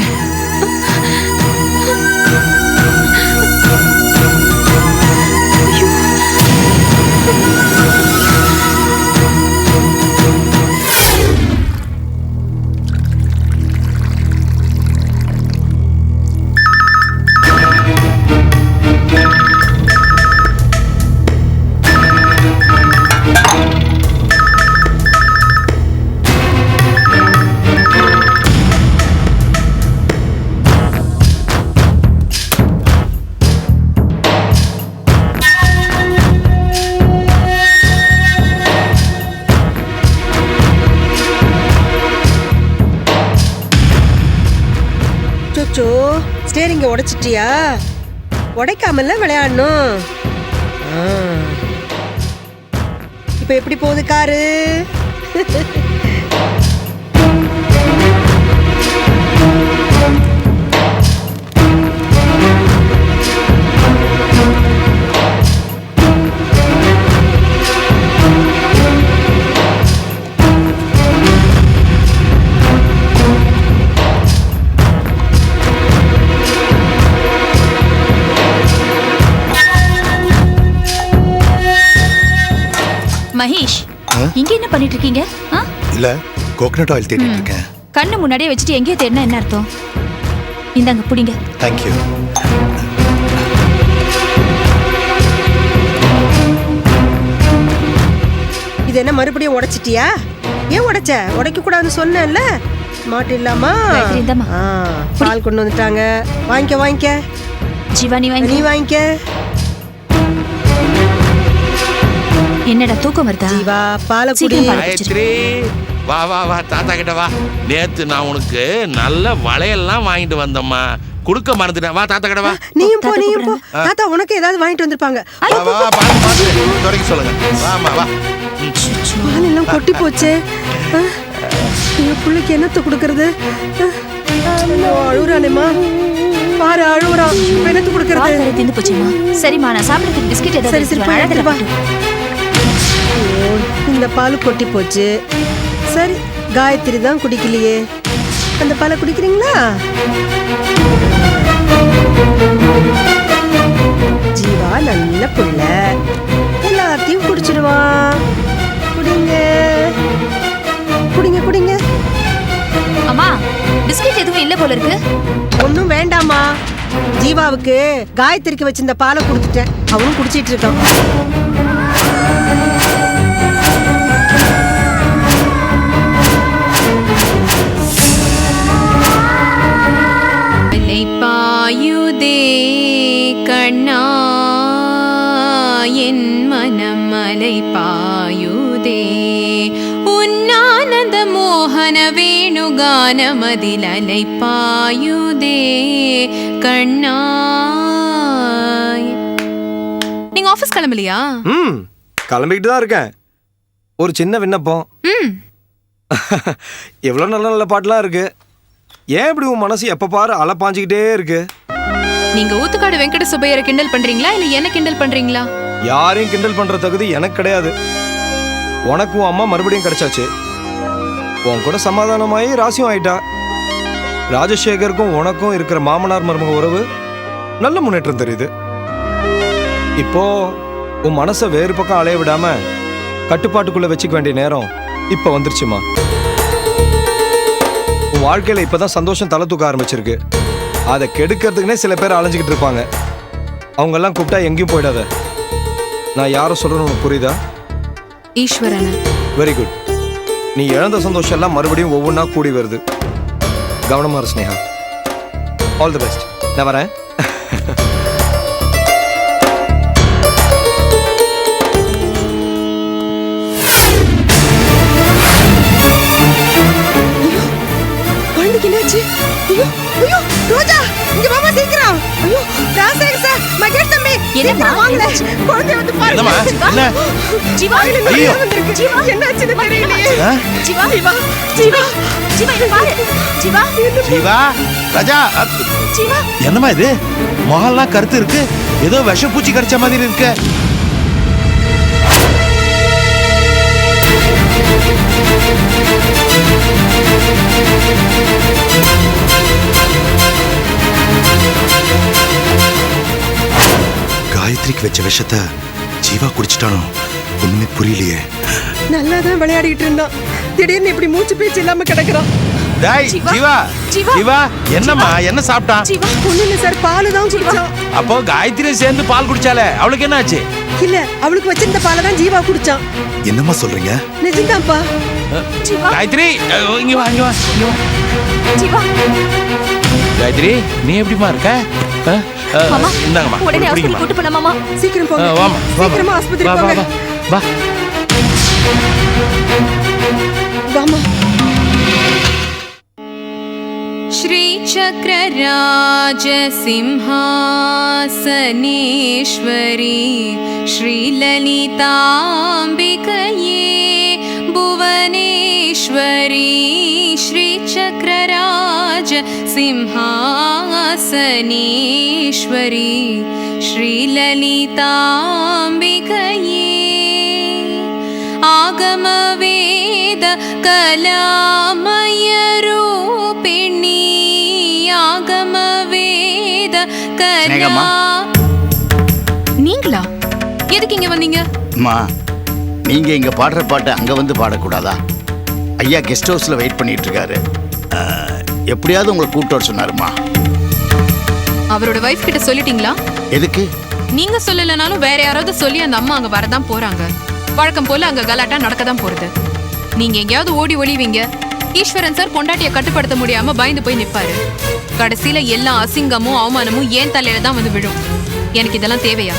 ஸ்டேரிங்க உடைச்சிட்டியா? உடைக்காமல விளையாடணும். இப்ப எப்படி போகுது காரு? இங்க என்ன பண்ணிட்டு இருக்கீங்க? இல்ல கோகனட் ஆயில் தேடிட்டு இருக்கேன். கண்ணு முன்னாடியே வச்சுட்டு எங்கேயோ தேடினா என்ன அர்த்தம்? இந்தாங்க புடிங்க. தேங்க்யூ. இது என்ன மறுபடியும் உடைச்சிட்டியா? ஏன் உடைச்ச? உடைக்க கூடாதுன்னு சொன்னேன்ல. மாட்டிடலாமா? காயத்ரி, இந்தாம்மா. பால் கொண்டு வந்துட்டாங்க. வாங்கிக்க. ஜீவா நீ நீ வாங்கிக்க. என்னடா தூக்கம் வருதா? ஜீவா பாலை குடி. சீக்கிரம் பால் குடிச்சிரு. காயத்ரி வா வா வா தாத்தா கிட்ட வா. நேத்து நான் உனக்கு நல்ல வளையல்லாம் வாங்கிட்டு வந்தம்மா. குடுக்க மறந்துட்டேன். வா தாத்தா கிட்ட வா. நீயும் போ. தாத்தா உனக்கு ஏதாவது வாங்கிட்டு வந்திருப்பாங்க. வா வா பாத்து தொடங்கி சொல்லுங்க. வாமா வா. பால் எல்லாம் கொட்டி போச்சே. என் பிள்ளைக்கு என்னத்தை கொடுக்கறது? அழுறானேம்மா. பாரு அழுவுறான். என்னத்தை கொடுக்கறது? பால் வேற தீந்து போச்சுமா. சரிம்மா நான் சாப்பிடுறதுக்கு பிஸ்கட் ஏதாவது சரி எடுத்துட்டு எடுத்துட்டு வா. இந்த பால் கொட்டி போச்சு. சரி காயத்ரி தான் குடிக்கலையே. அந்த பாலை குடிக்கிறீங்களா? ஜீவா நல்ல புள்ள, எல்லாத்தையும் குடிச்சிடுவான். குடிங்க குடிங்க குடிங்க. அம்மா பிஸ்கட் எதுவும் இல்ல போல இருக்கு. ஒன்னும் வேண்டாமா. ஜீவாவுக்கு காயத்ரிக்கு வச்சிருந்த பாலை கொடுத்துட்டேன். அவனும் குடிச்சிட்டு இருக்கான். பாயுதே கண்ணா என் மனம் மலை பாயுதே உன்னானந்த மோகன வேணுகானமதில் அலை பாயுதே கண்ணா. நீங்க ஆபீஸ் கிளம்பலையா? கிளம்பிக்கிட்டு தான் இருக்கேன். ஒரு சின்ன விண்ணப்பம். எவ்வளோ நல்ல நல்ல பாட்டுலாம் இருக்கு. ஏன் இப்படி உன் மனசு எப்ப பாரு அலை பாஞ்சுக்கிட்டே இருக்கு? நீங்க ஊத்துக்காடு வெங்கட சுப்பையரை கிண்டல் பண்றீங்களா இல்ல என்ன கிண்டல் பண்றீங்களா? யாரையும் கிண்டல் பண்ற தகுதி எனக்கு கிடையாது. உனக்கு உன் அம்மா மறுபடியும் கிடைச்சாச்சு. உன் கூட சமாதானமாயி ராசியும் ஆயிட்டா. ராஜசேகருக்கும் உனக்கும் இருக்கிற மாமனார் மருமக உறவு நல்ல முன்னேற்றம் தெரியுது. இப்போ உன் மனசை வேறு பக்கம் அலைய விடாம கட்டுப்பாட்டுக்குள்ள வச்சுக்க வேண்டிய நேரம் இப்ப வந்துருச்சுமா. உன் வாழ்க்கையில இப்பதான் சந்தோஷம் தலை தூக்க ஆரம்பிச்சிருக்கு. அதை கெடுக்கிறதுக்குனே சில பேர் அலைஞ்சிக்கிட்டு இருப்பாங்க. அவங்க எல்லாம் கூப்பிட்டா எங்கேயும் போயிடாத. நான் யாரை சொல்றேன்னு உனக்கு புரியுதா? ஈஸ்வரன். Very good. நீ இழந்த சந்தோஷம் எல்லாம் மறுபடியும் ஒவ்வொன்றா கூடி வருது. கவனமா இரு ஸ்னேகா. All the best. நான் வரேன். என்னாச்சு? ஐயோ ஐயோ ரோஜா இங்க வாமா சீக்கிரம். ஐயோ ராசேகர் சார், மகேஷ் தம்பி என்னம்மா வாங்க. குழந்தை வந்து பாருங்க. என்ன ஜீவா ஐயோ ஜீவா என்னாச்சு தெரியலையே. ஜீவா ஜீவா ஜீவா ஜீவா இங்க பாரு. ஜீவா ஜீவா ராஜா ஜீவா என்னம்மா இது? முகம்லாம் கருத்து இருக்கு. ஏதோ விஷ பூச்சி கடிச்ச மாதிரி இருக்கு. காயத்ரிக்கு வச்ச விஷத்தை ஜீவா குடிச்சிட்டானோ? ஒண்ணுமே புரியலையே. நல்லாதான் விளையாடிட்டு இருந்தான். திடீர்னு இப்படி மூச்சு பேச்சு இல்லாம கிடக்குறான். டேய் ஜீவா ஜீவா என்னம்மா என்ன சாப்பிட்டான்? ஜீவா ஒண்ணு இல்ல சார், பால் தான் குடிச்சான். அப்போ காயத்ரி சேர்ந்து பால் குடிச்சாலே அவளுக்கு என்ன ஆச்சு? இல்ல அவளுக்கு வச்சிருந்த பாலை தான் ஜீவா குடிச்சான். என்னம்மா சொல்றீங்க? நிஜம்தான்ப்பா. காயத்ரி இங்க வா இங்க வா இங்க வா. ஜீவா காயத்ரி நீ எப்படிமா இருக்க? இந்தாங்கம்மா உடனே ஹாஸ்பிடல் கூட்டி போன மாமா. சீக்கிரம் போங்க. வாமா சீக்கிரமா ஆஸ்பத்திரி போங்க. வா வாமா. श्री चक्रराज सिंहासनेश्वरी श्रीललिताम्बिकये भुवनेश्वरी श्री चक्रराज सिंहासनेश्वरी श्रीललिताम्बिकये आगमवेद कलामयरूपिणी ஆகமவேத கலா. நீங்களா எதுக்கு இங்க வந்தீங்க? அம்மா நீங்க இங்க பாடுற பாட்டை அங்க வந்து பாடக்கூடாதா? ஐயா கெஸ்ட் ஹவுஸ்ல வெயிட் பண்ணிட்டு இருக்காரு. எப்படியாவது உங்களை கூப்பிட்டு வர சொன்னாருமா. அவரோட வைஃப் கிட்ட சொல்லிட்டீங்களா? எதுக்கு? நீங்க சொல்லலனாலும் வேற யாராவது சொல்லி அந்த அம்மா அங்க வரதான் போறாங்க. வழக்கம் போல அங்க கலாட்டா நடக்கதான் போறது. நீங்க எங்கேயாவது ஓடி ஒளிவீங்க. ஈஸ்வரன் சார் பொண்டாட்டிய கட்டுப்படுத்த முடியாம பயந்து போய் நிப்பாரு. கடைசியில எல்லா அசிங்கமும் அவமானமும் ஏன் தலையில தான் வந்து விழும். எனக்கு இதெல்லாம் தேவையா?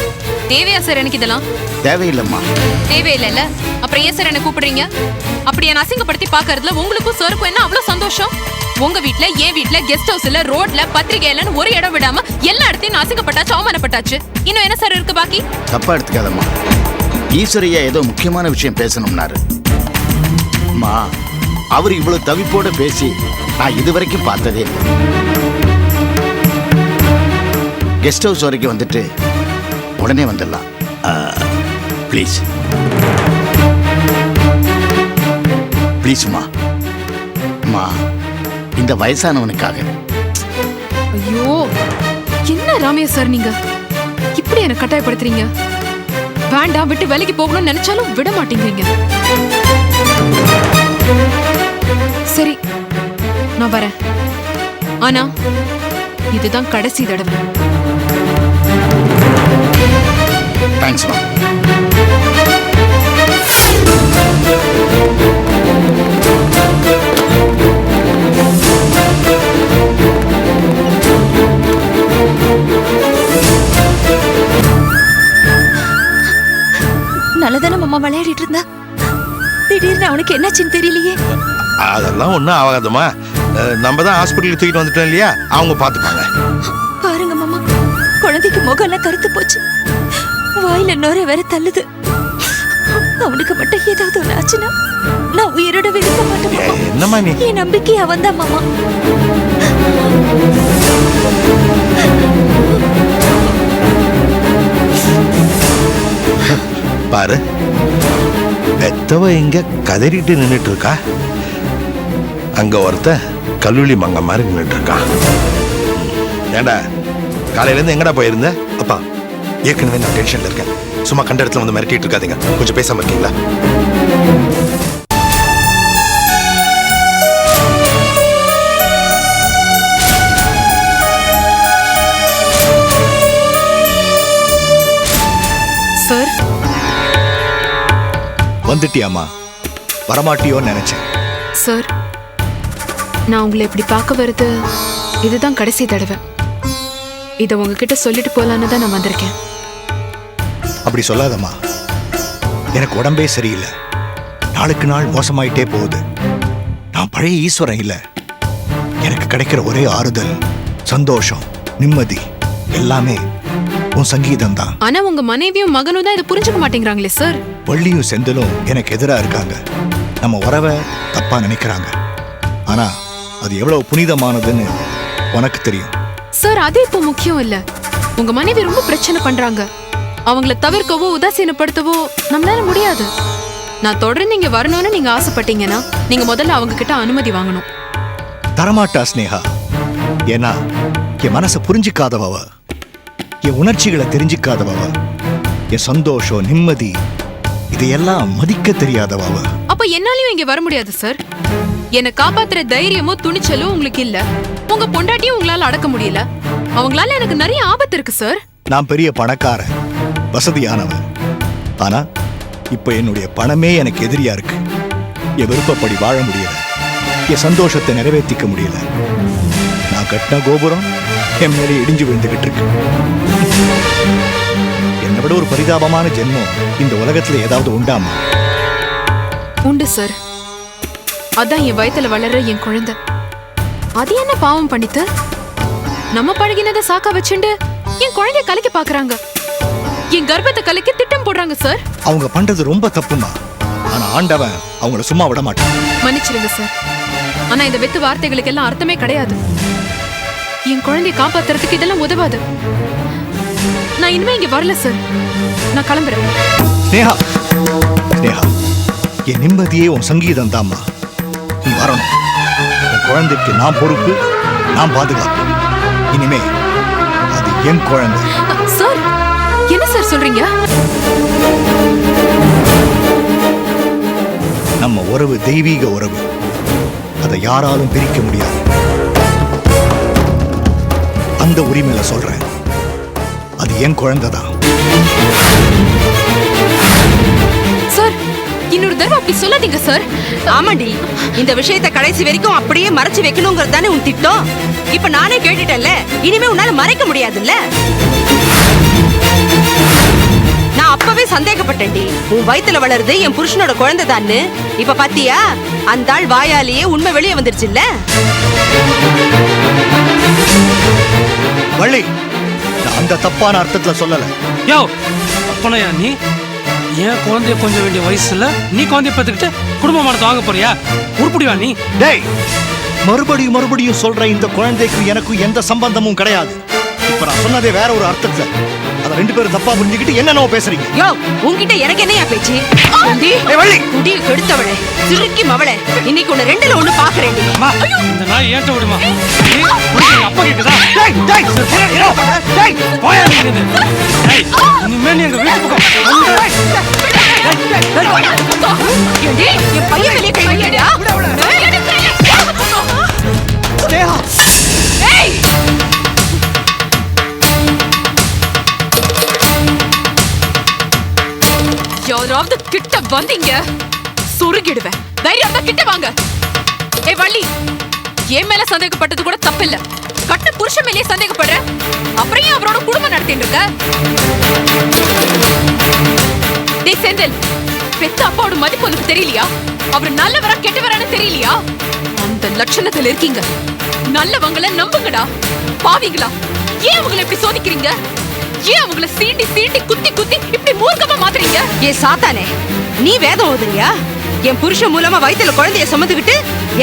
தேவையா சார் எனக்கு இதெல்லாம்? தேவையில்லைம்மா. தேவையில்லைல்ல, அப்புறம் ஏன் சார் என்ன கூப்பிடுறீங்க? அப்படி என்ன அசிங்கப்படுத்தி பாக்குறதுல உங்களுக்கும் சாருக்கும் என்ன அவ்வளவு சந்தோஷம்? உங்க வீட்ல, என் வீட்ல, கெஸ்ட் ஹவுஸ்ல, ரோட்ல, பத்திரிகையிலன்னு ஒரு இடம் விடாம எல்லா இடத்தையும் நான் அசிங்கப்பட்டாச்சு, அவமானப்பட்டாச்சு. இன்னும் என்ன சார் இருக்கு பாக்கி? தப்பா எடுத்துக்காதம்மா. ஈஸ்வரையா ஏதோ முக்கியமான விஷயம் பேசணும்னாரு. அம்மா, அவர் இவ்வளவு தவிப்போட பேசி நான் இதுவரைக்கும் பார்த்ததே இல்லை. கெஸ்ட் ஹவுஸ் வரைக்கும் வந்துட்டு உடனே வந்துடலாம். ப்ளீஸ் ப்ளீஸ்மா. அம்மா, இந்த வயசானவனுக்காக. ஐயோ, என்ன ராமையா சார் நீங்க இப்படி என்ன கட்டாயப்படுத்துறீங்க? வேண்டாம், விட்டு வேலைக்கு போகணும்னு நினைச்சாலும் விட மாட்டேங்கிறீங்க. சரி, நான் வரேன். ஆனா இதுதான் கடைசி தடவை. தேங்க்ஸ்மா. நல்லதானே மாமா விளையாடிட்டு இருந்தா? திடீர்னு அவனுக்கு என்னாச்சுன்னு தெரியலையே. அதெல்லாம் ஒன்றும் ஆகாதுமா. நம்ம தான் ஹாஸ்பிட்டலுக்கு தூக்கிட்டு வந்துட்டோம் இல்லையா, அவங்க பார்த்துப்பாங்க. பாருங்க மாமா, குழந்தைக்கு முகம் எல்லாம் கருத்து போச்சு. வாயில நோர வேற தள்ளுது. அவனுக்கு மட்டும் ஏதாவது ஒண்ணு ஆச்சுன்னா நான் உயிரோட விழுக்க மாட்டேன் மாமா. என்னம்மா நீ? என் நம்பிக்கை அவன் தான் மாமா. பாரு, பெத்தவ இங்க கதறிட்டு நின்றுட்டு இருக்கா. அங்க ஒருத்த கல்லூரி மங்க மாதிரி நின்றுட்டு இருக்கான். ஏண்டா, காலையில இருந்து எங்கடா போயிருந்த? அப்பா, ஏற்கனவே நான் டென்ஷன்ல இருக்கேன். சும்மா கண்ட இடத்துல வந்து மிரட்டிட்டு இருக்காதீங்க. கொஞ்சம் பேசாம இருக்கீங்களா? சார், வந்துட்டியாமா? வரமாட்டியோன்னு நினைச்சேன். சார், நான் உங்களை இப்படி பார்க்க வருது இதுதான் கடைசி தடவை. இதை உங்ககிட்ட சொல்லிட்டு போலான்னு தான் நான் வந்திருக்கேன். அப்படி சொல்லாதம்மா. எனக்கு உடம்பே சரியில்லை. நாளுக்கு நாள் மோசமாயிட்டே போகுது. நான் பழைய ஈஸ்வரன் இல்லை. எனக்கு கிடைக்கிற ஒரே ஆறுதல், சந்தோஷம், நிம்மதி எல்லாமே உன் சங்கீதம் தான். ஆனா உங்க மனைவியும் மகனும் தான் இதை புரிஞ்சுக்க மாட்டேங்கிறாங்களே சார். வள்ளியும் செந்திலும் எனக்கு எதிரா இருக்காங்க. நம்ம உறவை தப்பா நினைக்கிறாங்க. ஆனா அது எவ்வளவு புனிதமானதுன்னு உனக்கு தெரியும். சார், அது இப்போ முக்கியம் இல்ல. உங்க மனைவி ரொம்ப பிரச்சனை பண்றாங்க. அவங்கள தவிர்க்கவோ உதாசீனப்படுத்தவோ நம்மளால முடியாது. நான் தொடர்ந்து இங்க வரணும்னு நீங்க ஆசைப்பட்டீங்கன்னா நீங்க முதல்ல அவங்க கிட்ட அனுமதி வாங்கணும். தரமாட்டா ஸ்னேகா. ஏன்னா என் மனசை புரிஞ்சிக்காதவ, என் உணர்ச்சிகளை தெரிஞ்சிக்காதவ, என் சந்தோஷம், நிம்மதி இதையெல்லாம் மதிக்க தெரியாதவ. அப்ப என்னாலயும் இங்க வர முடியாது சார். என்னை காப்பாத்துற தைரியமோ துணிச்சலோ உங்களுக்கு இல்ல. உங்க பொண்டாட்டியும் உங்களால அடக்க முடியல. அவங்களால எனக்கு நிறைய ஆபத்து இருக்கு சார். நான் பெரிய பணக்காரன், வசதியானவன். ஆனா இப்ப என்னுடைய பணமே எனக்கு எதிரியா இருக்கு. என் விருப்பப்படி வாழ முடியல. என் சந்தோஷத்தை நிறைவேற்றிக்க முடியல. நான் கட்டின கோபுரம் என் மேலே இடிஞ்சு விழுந்துகிட்டு இருக்கு. என்னை விட ஒரு பரிதாபமான ஜென்மம் இந்த உலகத்துல ஏதாவது உண்டாமா? உண்டு சார். அதான் என் வயித்துல வளர்ற என் குழந்தை. அது என்ன பாவம் பண்ணித்து? நம்ம பழகினதை சாக்கா வச்சுண்டு என் குழந்தைய கலைக்க பாக்குறாங்க. என் கர்ப்பத்தை கலைக்க திட்டம் போடுறாங்க சார். அவங்க பண்றது ரொம்ப தப்புமா. ஆனா ஆண்டவன் அவங்கள சும்மா விட மாட்டான். மன்னிச்சிருங்க சார். ஆனா இந்த வெத்து வார்த்தைகளுக்கு எல்லாம் அர்த்தமே கிடையாது. என் குழந்தைய காப்பாத்துறதுக்கு இதெல்லாம் உதவாது. நான் இனிமே இங்க வரல சார். நான் கிளம்புறேன். ஸ்னேகா, ஸ்னேகா, என் நிம்மதியே உன் சங்கீதம் தாம்மா. நீ வரணும். உன் குழந்தைக்கு நான் பொறுப்பு, நான் பாதுகாப்பு. இனிமே அது என் குழந்தை. சார், என்ன சார் சொல்றீங்க? நம்ம உறவு தெய்வீக உறவு. அதை யாராலும் பிரிக்க முடியாது. அந்த உரிமையில சொல்றேன், அது என் குழந்தைதான். சார், இன்னொரு தடவை அப்படி சொல்லாதீங்க சார். ஆமாண்டி, இந்த விஷயத்தை கடைசி வரைக்கும் அப்படியே மறைச்சு வைக்கணுங்கிறது தானே உன் திட்டம். இப்ப நானே கேட்டுட்டேன்ல, இனிமே உன்னால மறைக்க முடியாதுல்ல. நான் அப்பவே சந்தேகப்பட்டேன்டி, உன் வயித்துல வளருது என் புருஷனோட குழந்தை தான்னு. இப்ப பாத்தியா, அந்த ஆள் வாயாலேயே உண்மை வெளியே வந்துருச்சுல்ல. வள்ளி, நான் அந்த தப்பான அர்த்தத்துல சொல்லல. யோ, அப்பனையா நீ? ஏன் குழந்தைய கொஞ்சம் வேண்டிய வயசுல நீ குழந்தைய பார்த்துக்கிட்டு குடும்பமானத்தை வாங்க போறியா? உருப்படிவா நீ? டேய், மறுபடியும் சொல்ற, இந்த குழந்தைக்கு எனக்கு எந்த சம்பந்தமும் கிடையாது. இப்ப நான் சொன்னதே வேற ஒரு அர்த்தத்துல. அத ரெண்டு பேரும் தப்பா புரிஞ்சுக்கிட்டு என்னென்னவோ பேசுறீங்க. யோ, உன்கிட்ட எனக்கு என்னையா பேச்சு? குடிய கெடுத்தவளே, சிறுக்கி மவளே, இன்னைக்கு உன்னை ரெண்டுல ஒண்ணு பாக்குறேன்டி. இந்த நாய் ஏன்ட்ட விடுமா? அப்பா கேக்குதா? போயா நீங்க. இனிமே நீ எங்க வீட்டு பக்கம் என் பையன் வெளியே கை வைக்கிறியா? யாராவது கிட்ட வந்தீங்க சொருகிடுவேன். தைரியம் தான் கிட்ட வாங்க. ஏ வள்ளி, என் மேல சந்தேகப்பட்டது கூட தப்பில்ல. கட்ட புருஷன் மேலே சந்தேகப்படுற, அப்புறம் ஏன் அவரோட குடும்பம் நடத்திட்டு இருக்க? டேய் செந்தில், பெத்த அப்பாவோட மதிப்பு உனக்கு தெரியலையா? அவர் நல்லவரா கெட்டவரான்னு தெரியலையா? அந்த லட்சணத்துல இருக்கீங்க. நல்லவங்கள நம்புங்கடா. பாவிங்களா, ஏன் அவங்களை இப்படி சோதிக்கிறீங்க? ஏன் அவங்கள சீண்டி குத்தி இப்படி மூர்க்கமா மாத்துறீங்க? ஏ சாத்தானே, நீ வேதம் ஓதுறியா? என் புருஷன் மூலமா வயித்துல குழந்தைய சுமந்துக்கிட்டு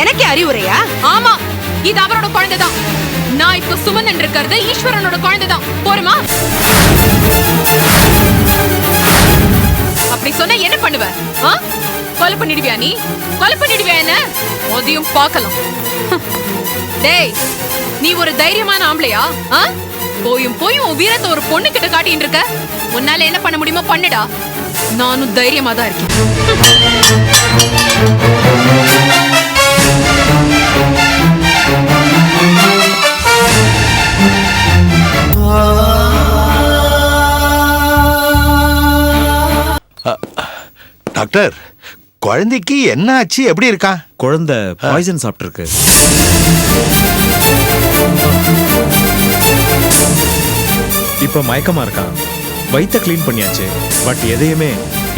எனக்கே அறிவுரையா? ஆமா, இது அவரோட குழந்தைதான். நான் இப்ப சுமன் இருக்கிறது ஈஸ்வரனோட குழந்தைதான். போருமா? அப்படி சொன்னா என்ன பண்ணுவ? கொலை பண்ணிடுவியா நீ? கொலை பண்ணிடுவியா என்ன? அதையும் பார்க்கலாம். டேய், நீ ஒரு தைரியமான ஆம்பளையா? போயும் உன் வீரத்தை ஒரு பொண்ணு கிட்ட காட்டிட்டு இருக்க. உன்னால என்ன பண்ண முடியுமோ பண்ணுடா. நானும் தைரியமா தான் இருக்கேன். டாக்டர், குழந்தைக்கு என்ன ஆச்சு? எப்படி இருக்கா? குழந்தை பாய்சன் சாப்பிட்டுருக்கு. இப்ப மயக்கமா இருக்கான். வயித்தை கிளீன் பண்ணியாச்சு. பட் எதையுமே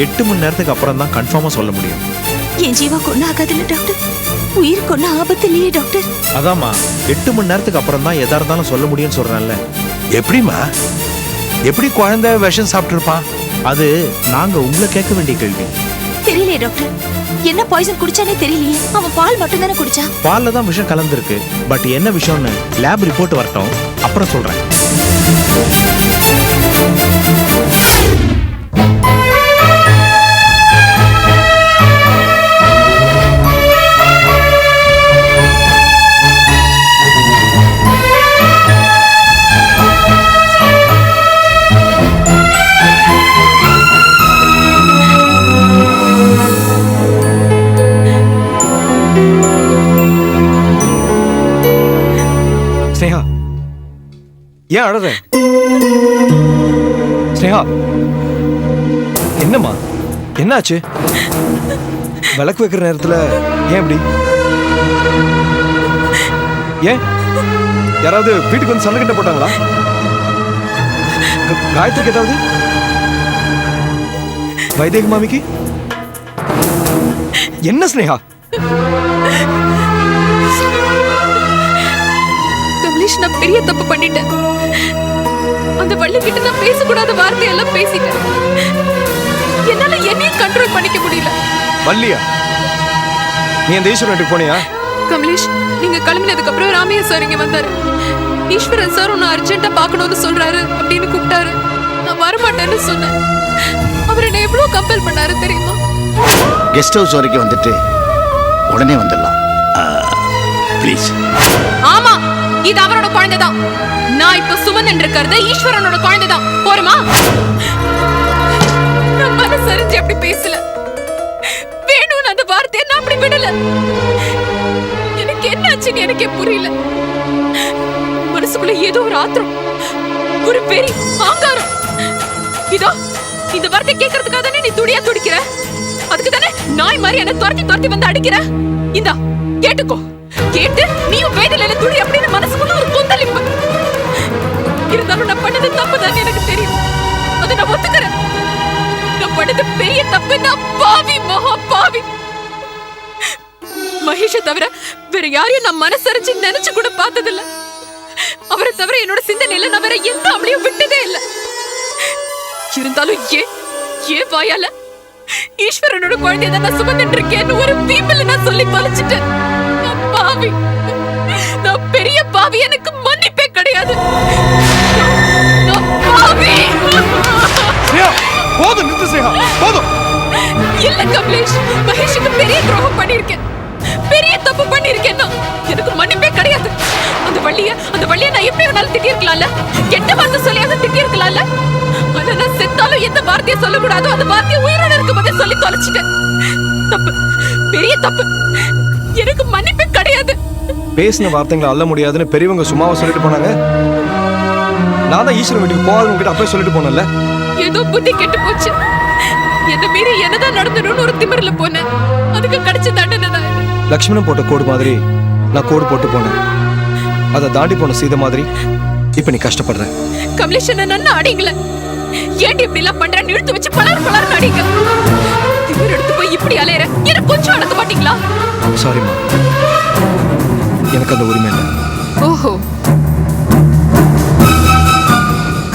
8 மணி நேரத்துக்கு அப்புறம் தான் கன்ஃபார்மா சொல்ல முடியும். என் ஜீவா கொண்டு ஆகாதுல்ல டாக்டர்? உயிர் கொண்டு ஆபத்து இல்லையே டாக்டர்? அதாம்மா, 8 மணி நேரத்துக்கு அப்புறம் தான் எதா இருந்தாலும் சொல்ல முடியும்னு சொல்றேன்ல. எப்படிமா? எப்படி குழந்தை விஷம் சாப்பிட்டுருப்பான்? அது நாங்க உங்களை கேட்க வேண்டிய கேள்வி. தெரியலையே டாக்டர், என்ன பாய்சன் குடிச்சானே தெரியலையே. அவன் பால் மட்டும் தானே குடிச்சான். பால்ல தான் விஷம் கலந்துருக்கு. பட் என்ன விஷயம்னு லேப் ரிப்போர்ட் வரட்டும், அப்புறம் சொல்றேன். ஸ்னேகா, ஏன் அழற? ஸ்னேகா, என்னம்மா, என்னாச்சு? விளக்கு வைக்கிற நேரத்துல ஏன் இப்படி? ஏன் யாராவது வீட்டுக்கு வந்து சண்டை கிட்ட போட்டாங்களா? காயத்ரிக்கு ஏதாவது? வைதேகி மாமிக்கு என்ன? ஸ்னேகா, கமலேஷ், நான் பெரிய தப்பு பண்ணிட்டேன். அந்த வள்ளி கிட்ட நான் பேசக்கூடாத வார்த்தையெல்லாம் பேசிட்டேன். என்னால என்னையும் கண்ட்ரோல் பண்ணிக்க முடியல. வள்ளியா, நீ அந்த ஈஸ்வரன் வீட்டுக்கு போனியா? கமலேஷ், நீங்க கிளம்பினதுக்கு அப்புறம் ராமையா சார் இங்க வந்தாரு. ஈஸ்வரன் சார் உன்னை அர்ஜென்ட்டா பார்க்கணும்னு சொல்றாரு அப்படின்னு கூப்பிட்டாரு. நான் வரமாட்டேன்னு சொன்னேன். அவர் என்ன எவ்வளவு கம்பல் பண்ணாரு தெரியுமா? கெஸ்ட் ஹவுஸ் வரைக்கும் வந்துட்டு உடனே வந்துடலாம் ப்ளீஸ். ஆமா, இது அவரோட குழந்தைதான். நான் இப்ப சுமந்தன் இருக்கிறது ஈஸ்வரனோட குழந்தைதான். போருமா? நான் மனசறிஞ்சு அப்படி பேசல. வேணும்னு அந்த வார்த்தையை நான் அப்படி விடல. எனக்கு என்னாச்சுன்னு எனக்கே புரியல. மனசுக்குள்ள ஏதோ ஒரு ஆத்திரம், ஒரு வெறி, ஆங்காரம். இதோ இந்த வார்த்தை கேட்கறதுக்காக தானே நீ துடியா துடிக்கிற. அதுக்கு தானே நாய் மாதிரி என்ன துரத்தி துரத்தி வந்து அடிக்கிற. இந்தா கேட்டுக்கோ. கேட்டு நீயும் வேதனையில துடி அப்படின்னு மனசுக்குள்ள ஒரு கொந்தளிப்பு. இருந்தாலும் நான் பண்ணது தப்பு தான் எனக்கு தெரியும். அதை நான் ஒத்துக்கிறேன். நான் பண்ணது பெரிய தப்பு. நான் பாவி, மகா பாவி. மகேஷ தவிர வேற யாரையும் நான் மனசரிச்சு நினைச்சு கூட பார்த்ததில்ல. அவரை தவிர என்னோட சிந்தனையில நான் வேற எந்த அவளையும் விட்டதே இல்லை. இருந்தாலும் ஏன் வாயால ஈஸ்வரனோட குழந்தைய நான் சுமந்துட்டு இருக்கேன்னு ஒரு பீப்பிள் நான் சொல்லி தொலைச்சிட்டேன். நான் பாவி, நான் பெரிய பாவி. எனக்கு மன்னிப்பே கிடையாது. நான் பாவி. போதும், நிறுத்து ஸ்னேகா, போதும். இல்ல கமலேஷ், மகேஷுக்கு பெரிய துரோகம் பண்ணிருக்கேன், பெரிய தப்பு பண்ணிருக்கேன். எனக்கு மன்னிப்பே கிடையாது. அந்த வள்ளிய நான் எப்படி வேணாலும் திட்டி இருக்கலாம்ல, கெட்ட வார்த்தை சொல்லியாவது திட்டி இருக்கலாம்ல. ஆனா நான் செத்தாலும் எந்த வார்த்தையை சொல்லக்கூடாதோ அந்த வார்த்தையை உயிரோட இருக்கும்போதே சொல்லி தொலைச்சிட்டேன். தப்பு, பெரிய தப்பு. எனக்கு மன்னிப்பே கிடையாது. பேசின வார்த்தைங்களை அள்ள முடியாதுன்னு பெரியவங்க சும்மாவை சொல்லிட்டு போனாங்க. நான் தான் ஈஸ்வரன் வீட்டுக்கு போகாத உங்ககிட்ட அப்பவே சொல்லிட்டு போனேன்ல. ஏதோ புத்தி கெட்டு போச்சு. என்ன மீறி என்னதான் நடந்துடும் ஒரு திமிரில போனேன். அதுக்கு கிடைச்ச தண்டனை தான். லக்ஷ்மணன் போட்ட கோடு மாதிரி நான் கோடு போட்டு போனேன். அதை தாண்டி போன சீதை மாதிரி இப்ப நீ கஷ்டப்படுற. கமலேஷ் என்ன அடிங்கள. ஏன்டி இப்படி எல்லாம் பண்றேன்னு இழுத்து வச்சு பலர் அடிங்க. திமிர் எடுத்து போய் இப்படி அலையற. எனக்கு கொஞ்சம் அடக்க மாட்டீங்களா? சாரிம்மா, எனக்கு அந்த உரிமை இல்லை. ஓஹோ,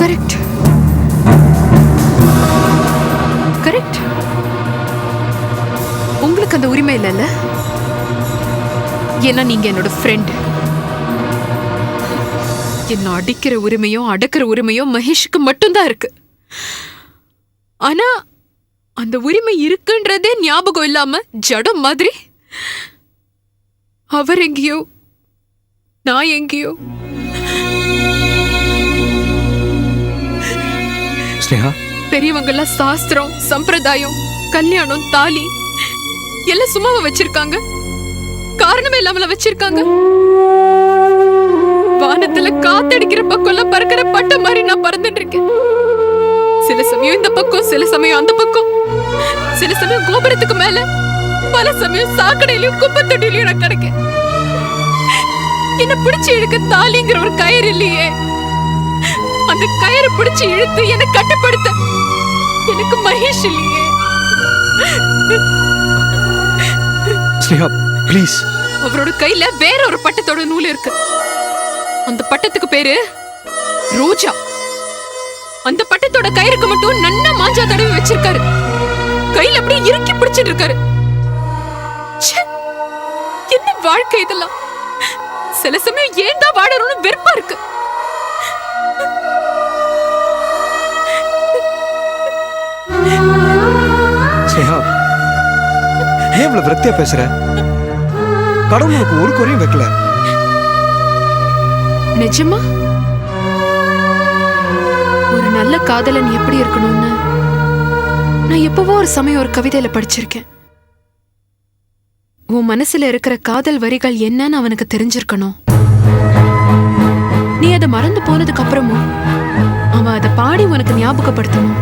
கரெக்ட் கரெக்ட். உங்களுக்கு அந்த உரிமை இல்லைல்ல. ஏன்னா நீங்க என்னோட ஃப்ரெண்ட். என்ன அடிக்கிற உரிமையும் அடக்கிற உரிமையும் மகேஷுக்கு மட்டும்தான் இருக்கு. ஆனா அந்த உரிமை இருக்குன்றதே ஞாபகம் இல்லாம ஜடம் மாதிரி அவர் எங்கேயோ நான் எங்கேயோ. ஸ்னேகா, பெரியவங்கெல்லாம் சாஸ்திரம், சம்பிரதாயம், கல்யாணம், தாலி எல்லாம் சும்மாவா வச்சிருக்காங்க? காரணமே இல்லாமல வச்சிருக்காங்க. வானத்துல காத்தடிக்கிற பக்கம் எல்லாம் பறக்கிற பட்ட மாதிரி நான் பறந்துட்டு இருக்கேன். சில சமயம் இந்த பக்கம், சில சமயம் அந்த பக்கம், சில சமயம் கோபுரத்துக்கு மேல, பல சமயம் சாக்கடையிலயும் குப்பத்தொட்டிலையும் நான் கிடக்கேன். என்ன பிடிச்சு இழுக்க தாலிங்கிற ஒரு கயிறு இல்லையே. அந்த கயிறு பிடிச்சு இழுத்து என்னை கட்டுப்படுத்த எனக்கு மகேஷ் இல்லையே. ஸ்னேகா ப்ளீஸ். அவரோட கையில வேற ஒரு பட்டத்தோட நூல் இருக்கு. அந்த பட்டத்துக்கு பேரு ரோஜா. அந்த பட்டத்தோட கயிறுக்கு மட்டும் நன்னா மாஞ்சா தடவி வச்சிருக்காரு. கையில அப்படியே இறுக்கி பிடிச்சிட்டு இருக்காரு. என்ன வாழ்க்கை இதெல்லாம். சில சமயம் ஏன்டா வாழறோம்னு வெறுப்பா இருக்கு. ஸ்னேகா, ஏன் இவ்வளவு விரக்தியா பேசுற? கடவுள் உனக்கு ஒரு குறையும் வைக்கல. நிஜமா? ஒரு நல்ல காதலன் எப்படி இருக்கணும்னு நான் எப்பவோ ஒரு சமயம் ஒரு கவிதையில படிச்சிருக்கேன். உன் மனசுல இருக்கிற காதல் வரிகள் என்னன்னு அவனுக்கு தெரிஞ்சிருக்கணும். நீ அதை மறந்து போனதுக்கு அப்புறமும் அவன் அதை பாடி உனக்கு ஞாபகப்படுத்தணும்.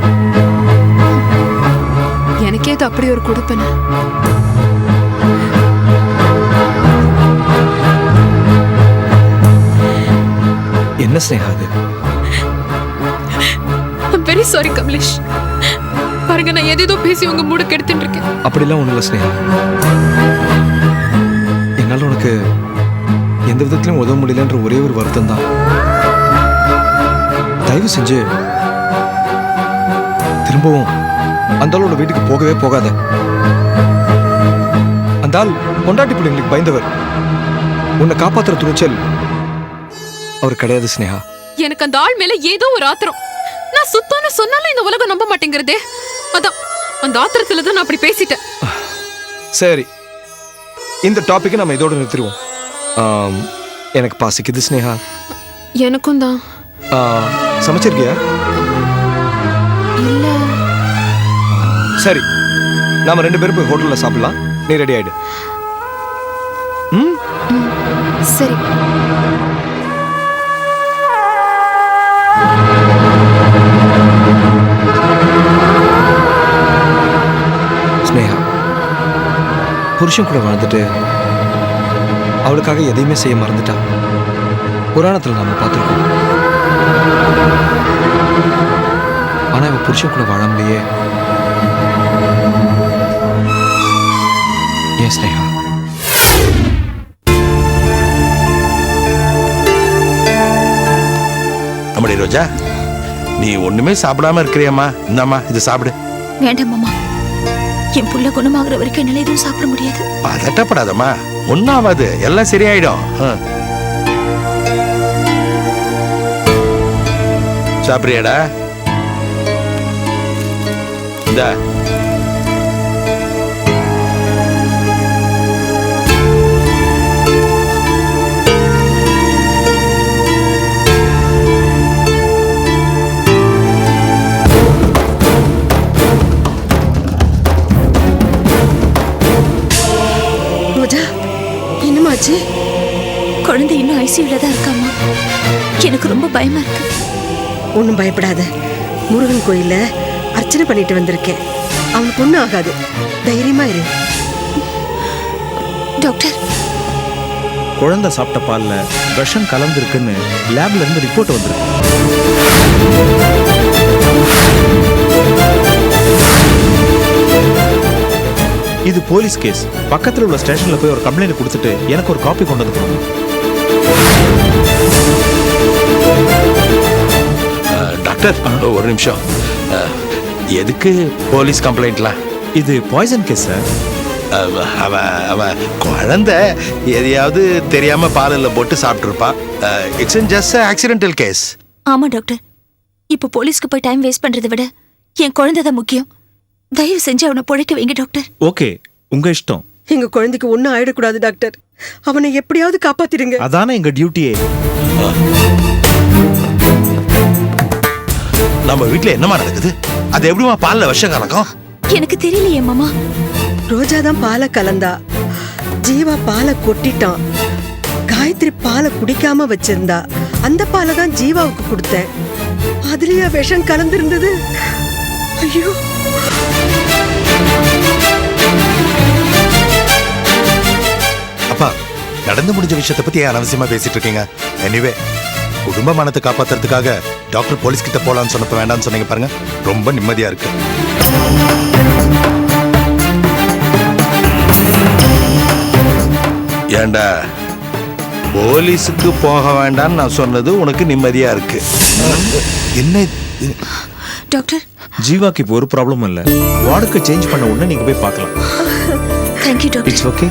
எனக்கே அது அப்படி ஒரு கொடுப்பன. என்ன ஸ்னேகா அது? Very sorry Kamlesh. பாருங்க, நான் எதேதோ பேசி உங்க மூட கெடுத்துட்டு இருக்கேன். அப்படிலாம் ஒண்ணும் இல்லை ஸ்னேகா. என்னால உனக்கு எந்த விதத்திலும் உதவ முடியலன்ற ஒரே ஒரு வருத்தம் தான். தயவு செஞ்சு திரும்பவும் அந்த ஆளோட வீட்டுக்கு போகவே போகாத. அந்த ஆள் பொண்டாட்டி பிள்ளைங்களுக்கு பயந்தவர். உன்னை காப்பாத்துற துணிச்சல் அவர் கிடையாது ஸ்னேகா. எனக்கு அந்த ஆள் மேல ஏதோ ஒரு ஆத்திரம். நான் சுத்தம்னு சொன்னாலும் இந்த உலகம் நம்ப மாட்டேங்கிறதே. அதான் அந்த ஆத்திரத்துல தான் நான் அப்படி பேசிட்டேன். சரி, இந்த டாபிக்கை நம்ம இதோட நிறுத்திடுவோம். எனக்கு பசிக்குது ஸ்னேகா. எனக்கும் தான். சமைச்சிருக்கியா? இல்ல. சரி, நாம 2 பேரும் போய் ஹோட்டல்ல சாப்பிடலாம். நீ ரெடி ஆயிடு. சரி. ஸ்னேகா புருஷன் கூட வாழ்ந்துட்டு அவளுக்காக எதையுமே செய்ய மறந்துட்டா. புராணத்துல நாம பார்த்துருக்கோம். ஆனா இவ புருஷன் கூட வாழாமலேயே ஏன் ஸ்னேகா? நம்முடைய ரோஜா, நீ ஒண்ணுமே சாப்பிடாம இருக்கிறியம்மா. இந்தாம்மா இது சாப்பிடு. வேண்டாம் மாமா, என் புள்ள குணமாகிற வரைக்கும் என்னால எதுவும் சாப்பிட முடியாது. பதட்டப்படாதம்மா, ஒன்னாவது எல்லாம் சரியாயிடும். சாப்பிடுறியாடா? இந்த ரோஜா, என்னமாச்சு? குழந்தை இன்னும் ஐசியூல தான் இருக்காமா. எனக்கு ரொம்ப பயமா இருக்கு. ஒன்றும் பயப்படாத. முருகன் கோயில்ல அர்ச்சனை பண்ணிட்டு வந்திருக்கேன். அவனுக்கு ஒன்றும் ஆகாது. தைரியமா இரு. டாக்டர், குழந்தை சாப்பிட்ட பால்ல விஷம் கலந்துருக்குன்னு லேப்ல இருந்து ரிப்போர்ட் வந்திருக்கு. இது போலீஸ் கேஸ். பக்கத்துல உள்ள ஸ்டேஷன்ல போய் ஒரு கம்ப்ளைண்ட் கொடுத்துட்டு எனக்கு ஒரு காப்பி கொண்டு வந்து கொடுங்க. டாக்டர் ஒரு நிமிஷம். எதுக்கு போலீஸ் கம்ப்ளைண்ட்லாம்? இது பாய்சன் கேஸ் சார். அவன் குழந்தை எதையாவது தெரியாம பாலில் போட்டு சாப்பிட்டுருப்பான். It's just accidental case. ஆமா டாக்டர், இப்போ போலீஸ்க்கு போய் டைம் வேஸ்ட் பண்றதை விட என் குழந்தை தான் முக்கியம். தயவு செஞ்சு அவனை பிழைக்க வைங்க டாக்டர். ஓகே, உங்க இஷ்டம். எங்க குழந்தைக்கு ஒன்றும் ஆயிடக்கூடாது டாக்டர். அவனை எப்படியாவது காப்பாத்திடுங்க. அதானே எங்க டியூட்டியே. நம்ம வீட்டுல என்னமா நடக்குது? அது எப்படிமா பால்ல விஷம் கலக்கும்? எனக்கு தெரியலையே மாமா. ரோஜா தான் பாலை கலந்தா. ஜீவா பாலை கொட்டிட்டான். காயத்ரி பாலை குடிக்காம வச்சிருந்தா. அந்த பாலை தான் ஜீவாவுக்கு கொடுத்தேன். அதுலயா விஷம் கலந்திருந்தது? ஐயோ, அப்பா, நடந்து முடிஞ்ச விஷயத்தை பத்தி ஏன் அனாவசியமா பேசிட்டு இருக்கீங்க? எனிவே, குடும்ப மனத்தை காப்பாத்துறதுக்காக டாக்டர் போலீஸ் கிட்ட போலான்னு சொன்னப்ப வேண்டாம்னு சொன்னீங்க பாருங்க. ரொம்ப நிம்மதியா இருக்கு. ஏண்டா, போலீஸுக்கு போக வேண்டாம்னு நான் சொன்னது உனக்கு நிம்மதியா இருக்கு? என்ன டாக்டர்? ஜீவாக்கு இப்போ ஒரு ப்ராப்ளமும் இல்லை. வார்டுக்கு சேஞ்ச் பண்ண உடனே நீங்க போய் பார்க்கலாம். Thank you doctor. It's okay.